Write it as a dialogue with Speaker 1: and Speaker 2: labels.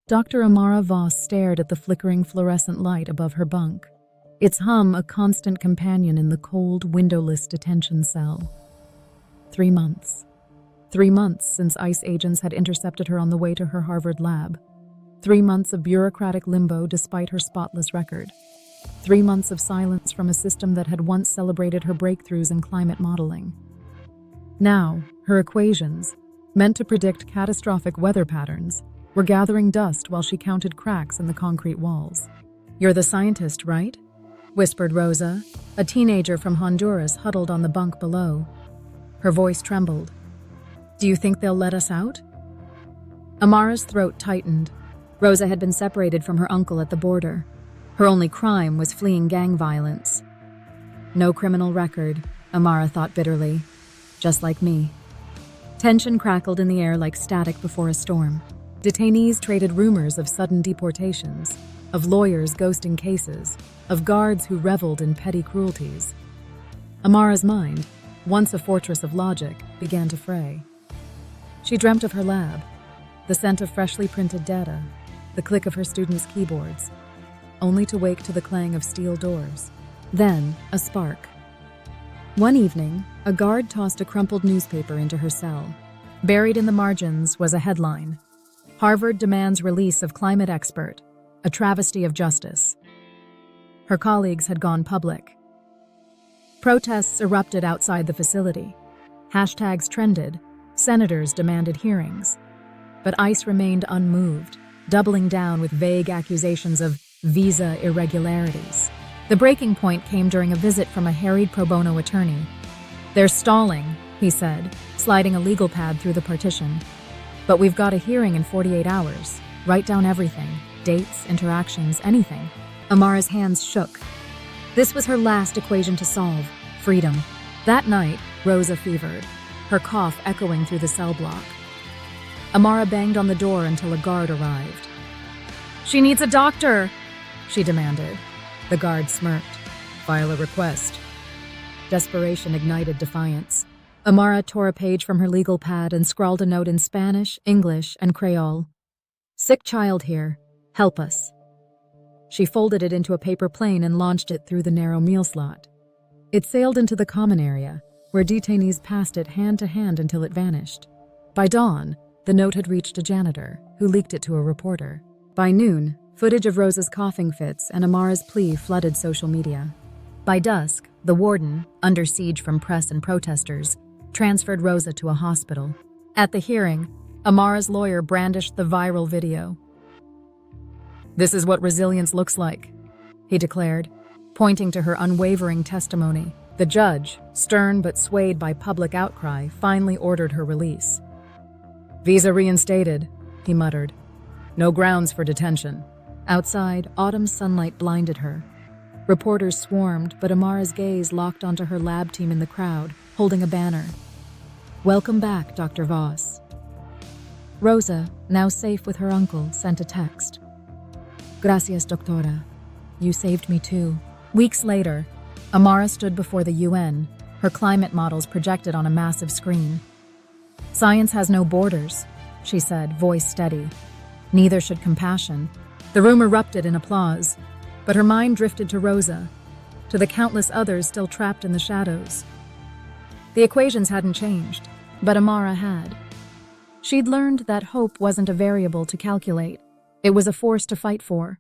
Speaker 1: Dr. Amara Voss stared at the flickering fluorescent light above her bunk, its hum a constant companion in the cold, windowless detention cell. 3 months. 3 months since ICE agents had intercepted her on the way to her Harvard lab. 3 months of bureaucratic limbo despite her spotless record. 3 months of silence from a system that had once celebrated her breakthroughs in climate modeling. Now, her equations, meant to predict catastrophic weather patterns, were gathering dust while she counted cracks in the concrete walls. "You're the scientist, right?" whispered Rosa, a teenager from Honduras huddled on the bunk below. Her voice trembled. "Do you think they'll let us out?" Amara's throat tightened. Rosa had been separated from her uncle at the border. Her only crime was fleeing gang violence. No criminal record, Amara thought bitterly. Just like me. Tension crackled in the air like static before a storm. Detainees traded rumors of sudden deportations, of lawyers ghosting cases, of guards who reveled in petty cruelties. Amara's mind, once a fortress of logic, began to fray. She dreamt of her lab, the scent of freshly printed data, the click of her students' keyboards, only to wake to the clang of steel doors. Then, a spark. One evening, a guard tossed a crumpled newspaper into her cell. Buried in the margins was a headline: "Harvard demands release of climate expert, a travesty of justice." Her colleagues had gone public. Protests erupted outside the facility. Hashtags trended. Senators demanded hearings. But ICE remained unmoved, doubling down with vague accusations of visa irregularities. The breaking point came during a visit from a harried pro bono attorney. "They're stalling," he said, sliding a legal pad through the partition. "But we've got a hearing in 48 hours. Write down everything. Dates, interactions, anything." Amara's hands shook. This was her last equation to solve: freedom. That night, Rosa fevered, her cough echoing through the cell block. Amara banged on the door until a guard arrived. "She needs a doctor," she demanded. The guard smirked. "File a request." Desperation ignited defiance. Amara tore a page from her legal pad and scrawled a note in Spanish, English, and Creole. "Sick child here. Help us." She folded it into a paper plane and launched it through the narrow meal slot. It sailed into the common area, where detainees passed it hand to hand until it vanished. By dawn, the note had reached a janitor, who leaked it to a reporter. By noon, footage of Rosa's coughing fits and Amara's plea flooded social media. By dusk, the warden, under siege from press and protesters, transferred Rosa to a hospital. At the hearing, Amara's lawyer brandished the viral video. "This is what resilience looks like," he declared, pointing to her unwavering testimony. The judge, stern but swayed by public outcry, finally ordered her release. "Visa reinstated," he muttered. "No grounds for detention." Outside, autumn sunlight blinded her. Reporters swarmed, but Amara's gaze locked onto her lab team in the crowd, holding a banner. "Welcome back, Dr. Voss." Rosa, now safe with her uncle, sent a text. "Gracias, doctora. You saved me too." Weeks later, Amara stood before the UN, her climate models projected on a massive screen. "Science has no borders," she said, voice steady. "Neither should compassion." The room erupted in applause, but her mind drifted to Rosa, to the countless others still trapped in the shadows. The equations hadn't changed, but Amara had. She'd learned that hope wasn't a variable to calculate. It was a force to fight for.